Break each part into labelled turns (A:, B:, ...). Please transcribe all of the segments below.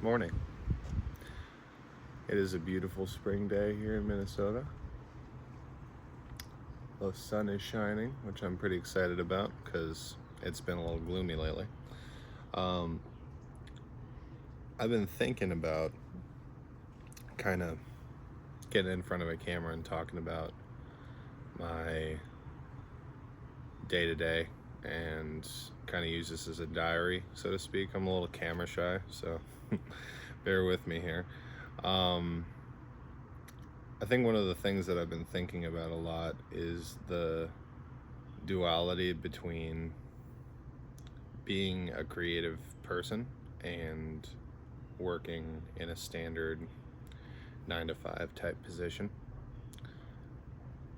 A: Morning. It is a beautiful spring day here in Minnesota. The sun is shining, which I'm pretty excited about because it's been a little gloomy lately. Um, I've been thinking about kind of getting in front of a camera and talking about my day to day and kind of use this as a diary, so to speak. I'm a little camera shy, so bear with me here. I think one of the things that I've been thinking about a lot is the duality between being a creative person and working in a standard 9 to 5 type position.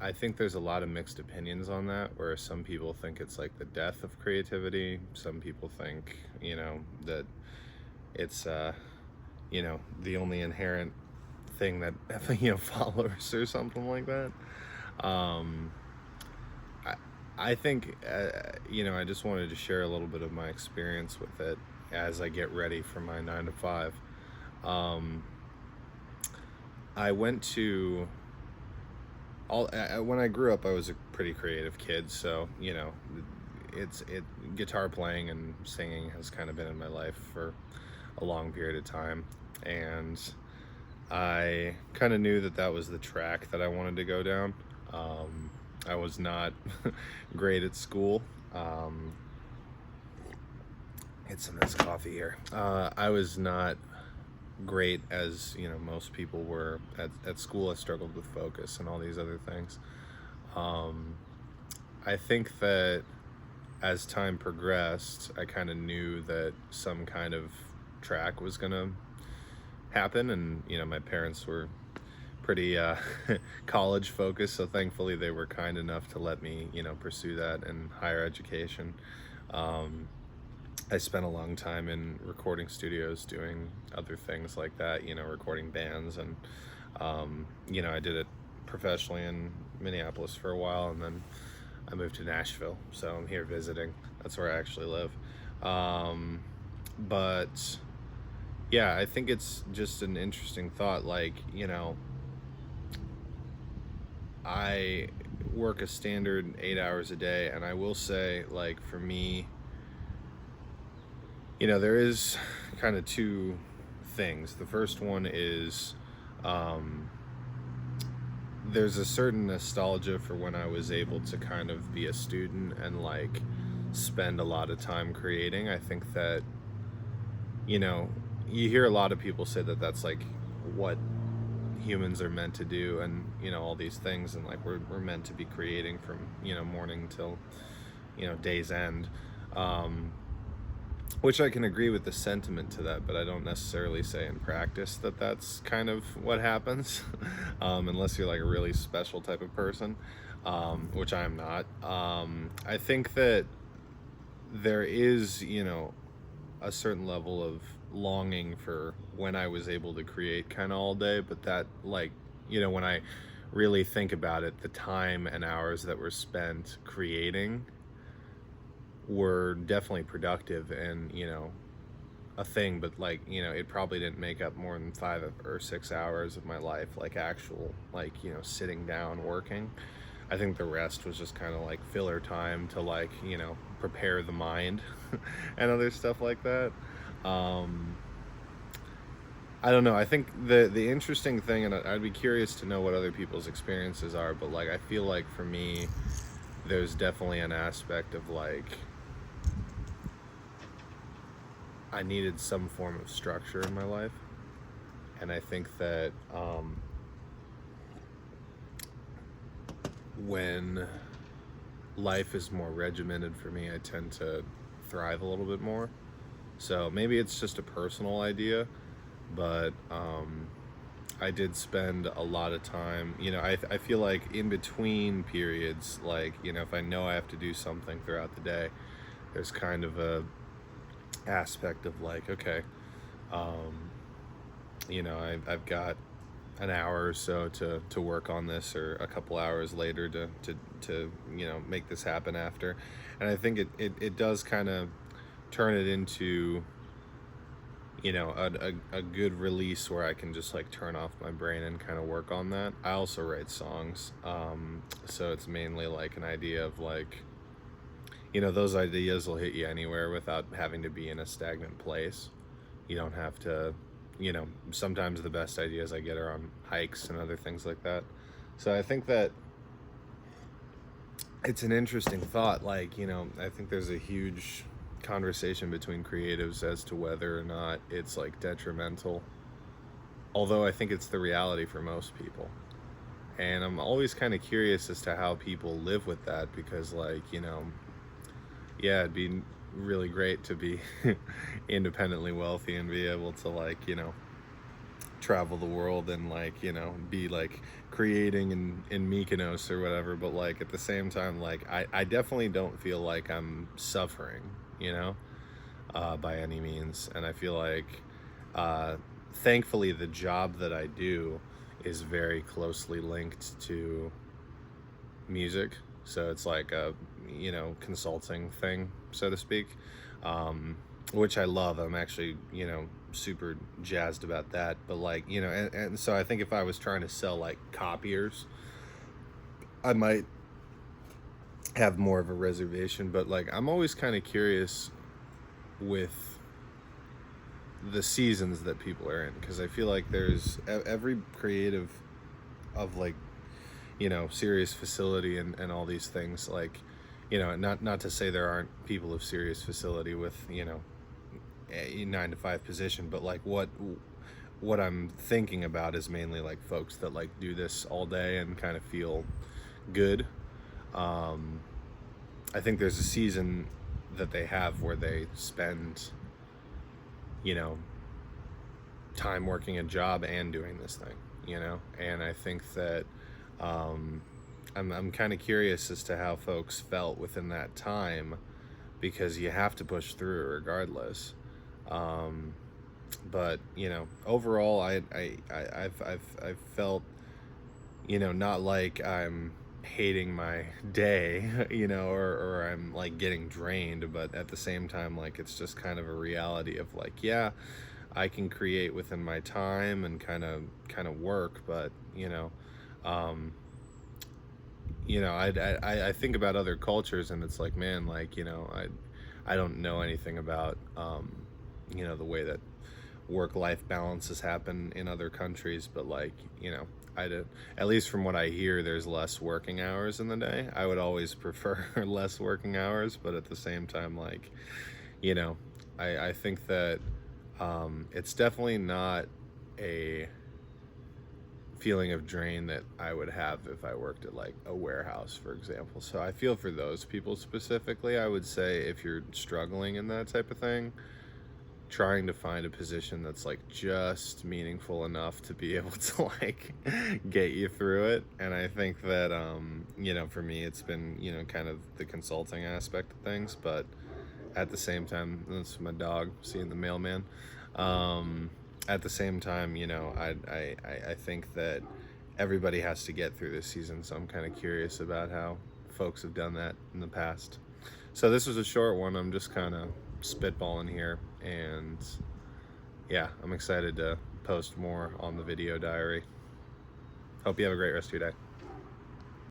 A: I think there's a lot of mixed opinions on that, where some people think it's like the death of creativity. Some people think, that it's, the only inherent thing that, follows or something like that. Um, I, I think, I just wanted to share a little bit of my experience with it as I get ready for my 9 to 5. Um, I went to when I grew up, I was a pretty creative kid, so guitar playing and singing has kind of been in my life for a long period of time, and I kind of knew that that was the track that I wanted to go down. I was not great at school. Get some of this coffee here. I was not great as most people were at school. I struggled with focus and all these other things. I think that as time progressed, I kind of knew that some kind of track was gonna happen, and my parents were pretty college focused, so thankfully they were kind enough to let me pursue that in higher education. I spent a long time in recording studios doing other things like that, recording bands, and I did it professionally in Minneapolis for a while, and then I moved to Nashville, so I'm here visiting. That's where I actually live. But yeah, I think it's just an interesting thought. Like, I work a standard 8 hours a day, and I will say, like, for me, there is kind of two things. The first one is there's a certain nostalgia for when I was able to kind of be a student and like spend a lot of time creating. I think that, you hear a lot of people say that that's like what humans are meant to do, and all these things, and like we're meant to be creating from morning till day's end, which I can agree with the sentiment to that, but I don't necessarily say in practice that that's kind of what happens, unless you're like a really special type of person, which I'm not. I think that there is, a certain level of longing for when I was able to create kind of all day, but that, like, when I really think about it, the time and hours that were spent creating were definitely productive and a thing, but like it probably didn't make up more than 5 or 6 hours of my life, like actual, like sitting down working. I think the rest was just kind of like filler time to like prepare the mind and other stuff like that. I don't know. I think the interesting thing, and I'd be curious to know what other people's experiences are, but like I feel like for me, there's definitely an aspect of like I needed some form of structure in my life, and I think that when life is more regimented for me, I tend to thrive a little bit more. So maybe it's just a personal idea, but I did spend a lot of time, I feel like in between periods, like, if I know I have to do something throughout the day, there's kind of a aspect of like, okay, I've got an hour or so to work on this, or a couple hours later to make this happen after. And I think it does kind of turn it into you know, a good release where I can just like turn off my brain and kind of work on that. I also write songs, so it's mainly like an idea of like, you know, those ideas will hit you anywhere without having to be in a stagnant place. You don't have to, you know, sometimes the best ideas I get are on hikes and other things like that. So I think that it's an interesting thought. Like, you know, I think there's a huge conversation between creatives as to whether or not it's like detrimental. Although I think it's the reality for most people. And I'm always kind of curious as to how people live with that because, like, you know, yeah, it'd be really great to be independently wealthy and be able to, like, you know, travel the world and like, you know, be like creating in Mykonos or whatever. But like at the same time, like I definitely don't feel like I'm suffering, you know, by any means. And I feel like thankfully the job that I do is very closely linked to music. So it's like a, you know, consulting thing, so to speak, which I love. I'm actually, you know, super jazzed about that. But like, you know, and so I think if I was trying to sell like copiers, I might have more of a reservation. But like, I'm always kind of curious with the seasons that people are in, because I feel like there's every creative of like, you know, serious facility and all these things, like, you know, not to say there aren't people of serious facility with, you know, a 9 to 5 position, but like what I'm thinking about is mainly like folks that like do this all day and kind of feel good. I think there's a season that they have where they spend, you know, time working a job and doing this thing, you know, and I think that I'm kind of curious as to how folks felt within that time, because you have to push through regardless. Um, but you know, overall, I've felt, you know, not like I'm hating my day, you know, or I'm like getting drained, but at the same time, like it's just kind of a reality of like, yeah, I can create within my time and kind of work, but um, you know, I think about other cultures and it's like, man, like, you know, I don't know anything about, you know, the way that work-life balances happen in other countries, but like, you know, I did, at least from what I hear, there's less working hours in the day. I would always prefer less working hours, but at the same time, like, you know, I think that it's definitely not a feeling of drain that I would have if I worked at like a warehouse, for example. So I feel for those people specifically. I would say if you're struggling in that type of thing, trying to find a position that's like just meaningful enough to be able to like get you through it. And I think that you know, for me it's been, you know, kind of the consulting aspect of things, but at the same time, that's my dog seeing the mailman. At the same time, you know, I think that everybody has to get through this season, so I'm kind of curious about how folks have done that in the past. So this was a short one. I'm just kind of spitballing here, and yeah, I'm excited to post more on the video diary. Hope you have a great rest of your day.